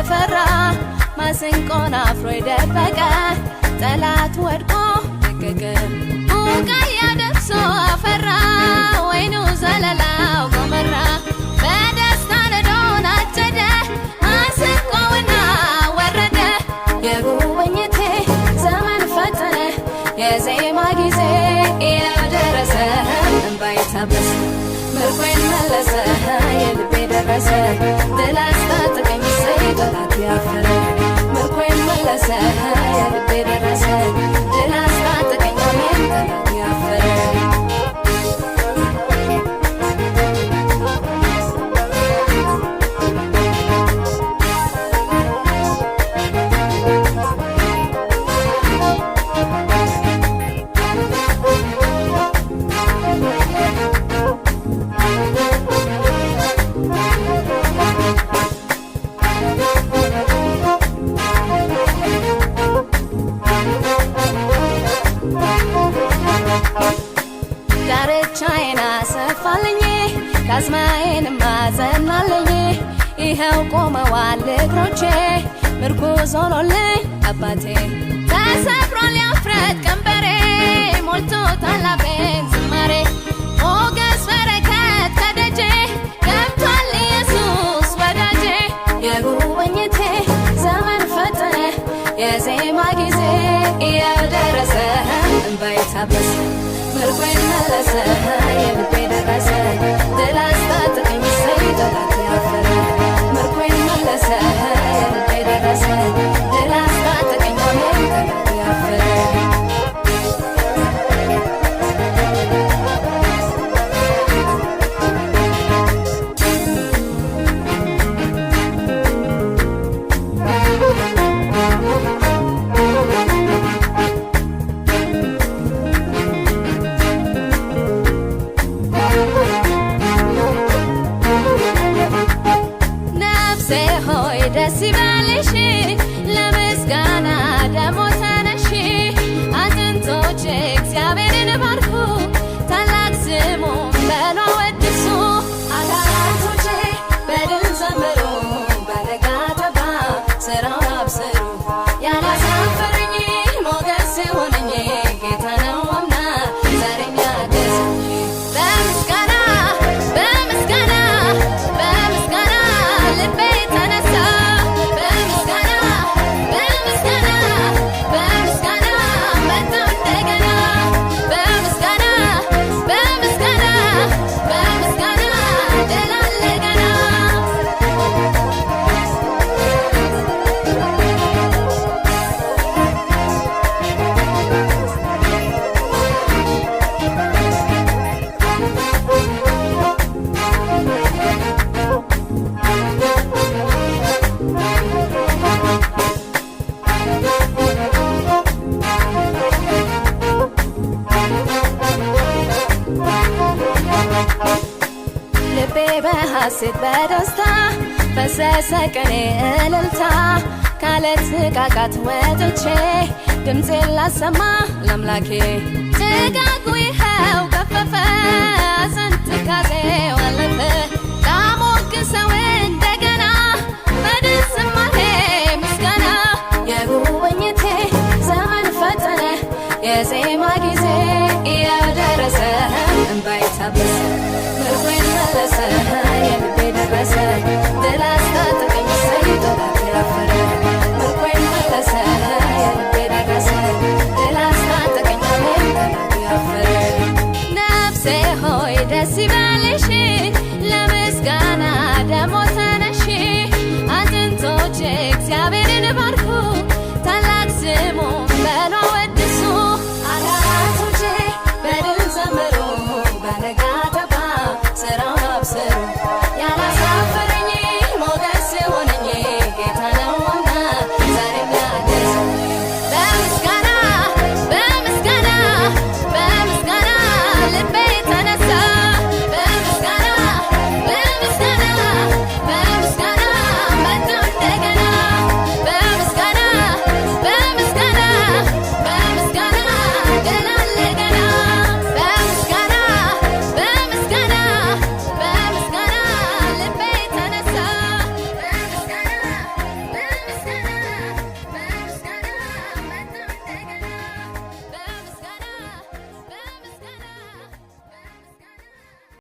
የፈራ ማስንቆን አፍሮ የደበቀ ጠላት ወድቆ ደቀቀ ቡቃያ ደርሶ አፈራ ወይኑ ዘለላው ጎመራ በደስታ ነዶን አጨደ ማስንቆውና ወረደ የጉብኝቴ ዘመን ፈጠነ የዜማ ጊዜ የደረሰ እንባይ ታበሰ ምርኮዬን መለሰ የልቤ ደረሰ ድል አስታጠቀኝ እሰይ ጠላት ያፈረ ምርኮዬን መለሰ የልቤ ደረሰ ድል አስታጠቀኝ አሜን ጠላት ያፈረ ዳርቻዬን አሰፋልኝ ካስማዬን ማዘናልኝ ይኸው ቆመዋል እግሮቼ ምርኩዝ ሆኖልኝ አባቴ ተሰብሯል የኀፍረት ቀንበሬ ሞልቶታል አፌን ዝማሬ ሞገስ በረከት ከደጄ ገብቷል ኢየሱስ ወዳጄ የጉብኝቴ ዘመን ፈጠነ የዜማ ጊዜ የደረሰ እንባይ ታበሰ ምርኮዬን መለሰ የልቤ ደረሰ ድል አስታጠቀኝ እሰይ ጠላት ያፈረ ምርኮዬን መለሰ የልቤ ደረሰ ድል አስታጠቀኝ አሜን ጠላት ያፈረ ደስ ይበልሽ ለምስጋና ደሞ ተነሺ አጥንቶች እግዚአብሔርን ባርኩ ታላቅ ስሙን በሉ አወድሱ አካላቶቼ በድል ዘምሩ በነጋ ተባ ስራውን አብስሩ ያላሳፈረኝ ሞገስ ሲሆነኝ ጌታ ነው አምና ዛሬም ያገዘኝ በምስጋና በምስጋና በምስጋና ልቤ ተነሳ ልቤ በሐሴት በደስታ ፈሰሰ ቀኔ እልልታ ካለት ቃቃት ወጥቼ ድምፄን ላሰማ ለአምላኬ ጭጋጉ ይኸው ገፈፈ ሐዘን ትካዜው አለፈ ላሞግሰው እንደገና በድል ዝማሬ ምስጋና የጉብኝቴ ዘመን ፈጠነ የዜማ ጊዜ የደረሰ እንባይ ታበሰ ምርኮዬን መለሰ የልቤ ደረሰ ድል አስታጠቀኝ እሰይ ጠላት ያፈረ ምርኮዬን መለሰ የልቤ ደረሰ ድል አስታጠቀኝ አሜን ጠላት ያፈረ ነፍሴ ሆይ ደስ ይበልሽ ለምስጋና ደሞ ተነሺ አጥንቶች እግዚአብሔርን ባርኩ ታላቅ ስሙን በሉ አወድሱ አካላቶቼ በድል ዘምሩ በነጋ ተባ ስራውን አብስሩ